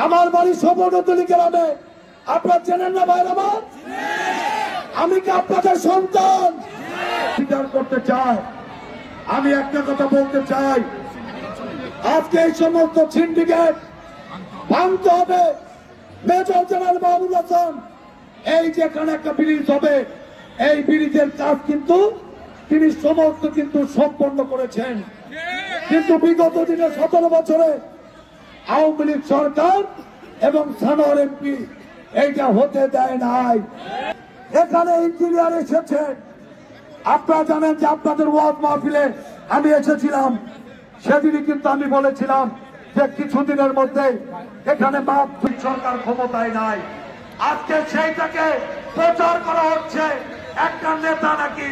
আমার বাড়ি সবরতলী গ্রামে, আপনারা চেনেন না ভাই আমার? আমি কি আপনাদের সন্তান? স্বীকার করতে চাই। আমি একটা কথা বলতে চাই, আজকে এই সমস্ত সিন্ডিকেট ভাঙতে হবে। মেজর জেনারেল মাহমুদ হাসান এই যেখানে একটা ব্রিজ হবে, এই ব্রিজের কাজ কিন্তু তিনি সমস্ত সম্পন্ন করেছেন। কিন্তু বিগত দিনে 17 বছরে আওয়ামী লীগ সরকার এবং সানোয়ার এমপি এইটা হতে দেয় নাই। এখানে ইঞ্জিনিয়ার এসেছে, আপনারা জানেন যে আপনাদের ওয়াজ মাহফিলে আমি এসেছিলাম, সেদিনই কিন্তু আমি বলেছিলাম যে কিছুদিনের মধ্যে এখানে সরকার ক্ষমতায় নাই। আজকে সেইটাকে প্রচার করা হচ্ছে, একটা নেতা নাকি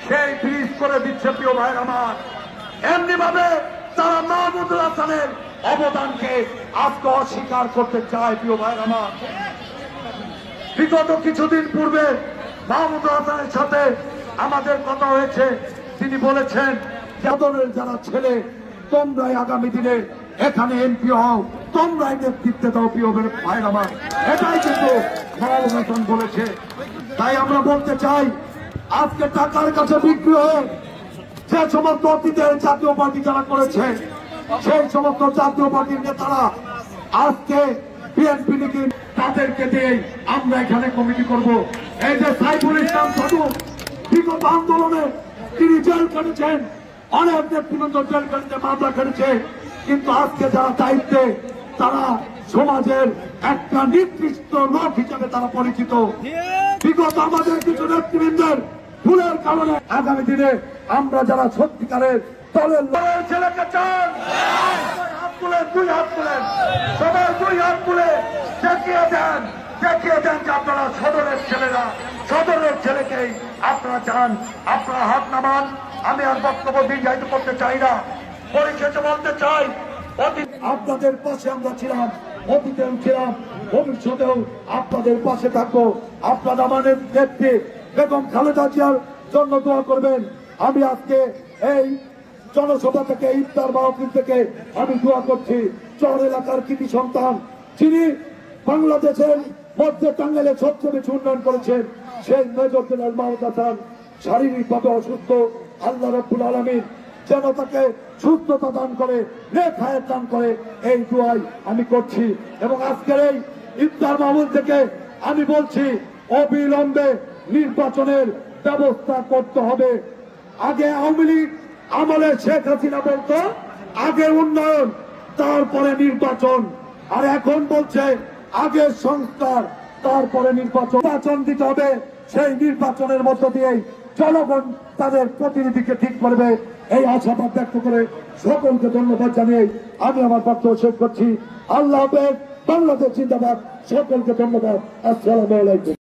সেই ব্রিজ করে দিচ্ছে। প্রিয় ভাই আমার, এমনি ভাবে তারা মাহমুদুল হাসানের অবদানকে আজকে অস্বীকার করতে চায়। প্রিয় ভাই আমার, বিগত কিছুদিন পূর্বে মাহমুদুল হাসানের সাথে আমাদের কথা হয়েছে, তিনি বলেছেন যাদবের যারা ছেলে তোমরাই আগামী দিনে এখানে এমপি হও, তোমরাই নেতৃত্বে দাও। প্রিয় ভাই আমার, এটাই কিন্তু মাহমুদুল হাসান বলেছে। তাই আমরা বলতে চাই, আজকে টাকার কাছে বিক্রি হয়ে যে সমস্ত অতীতের জাতীয় পার্টি যারা করেছে, সেই সমস্ত জাতীয় পার্টির নেতারা আজকে বিএনপি নীতি তাদেরকে দিয়ে আমরা এখানে কমিটি করব। এই যে সাইফুল ইসলাম সাধু বিগত আন্দোলনে তিনি জেল খেটেছেন, অনেক নেতৃবৃন্দ জেল খেটেছে, মামলা খেটেছে, কিন্তু আজকে যারা দায়িত্বে তারা সমাজের একটা নির্দিষ্ট লোক হিসেবে তারা পরিচিত। বিগত আমাদের কিছু নেতৃবৃন্দের ভুলের কারণে আগামী দিনে আমরা যারা সত্যিকারের দলের ছেলেকে চান, হাত তুলেন, 2 হাত তুলেন, সবাই 2 হাত তুলে দেখিয়ে দেন যে আপনারা সদরের ছেলেরা, সদরের ছেলেকেই আপনারা চান। আপনারা হাত নামান। আমি আর বক্তব্য দীর্ঘায়িত করতে চাই না, পরিশেষে বলতে চাই, আপনাদের পাশে আমরা ছিলাম, অতীতেও ছিলাম, ভবিষ্যতেও আপনাদের পাশে থাকবো। আপনারা আমাদের নেত্রী বেগম খালেদা জিয়ার জন্য দোয়া করবেন। আমি আজকে এই জনসভা থেকে, ইফতার মাহফিল থেকে আমি দোয়া করছি, চর এলাকার কৃতি সন্তান, যিনি বাংলাদেশের মধ্যে টাঙ্গাইলে সবচেয়ে বেশি উন্নয়ন করেছেন, সেই মেজর জেনারেল মাহমুদ হাসান শারীরিকভাবে অসুস্থ। আল্লাহ রাব্বুল আলামিন যেন তাকে সুস্থতা দান করে, নেক হায়াত দান করে, এই দোয়াই আমি করছি। এবং আজকের এই ইফতার মাহফিল থেকে আমি বলছি, অবিলম্বে নির্বাচনের ব্যবস্থা করতে হবে। আগে আওয়ামী লীগ আমলে শেখ হাসিনা বলতো আগে উন্নয়ন তারপরে নির্বাচন, আর এখন বলছে আগে সংস্কার তারপরে নির্বাচন দিতে হবে। সেই নির্বাচনের মধ্য দিয়েই জনগণ তাদের প্রতিনিধিকে ঠিক করবে, এই আশাবাদ ব্যক্ত করে সকলকে ধন্যবাদ জানিয়ে আমি আমার বক্তব্য শেষ করছি। আল্লাহ হাফেজ, বাংলাদেশ জিন্দাবাদ। সকলকে ধন্যবাদ। আসসালামু আলাইকুম।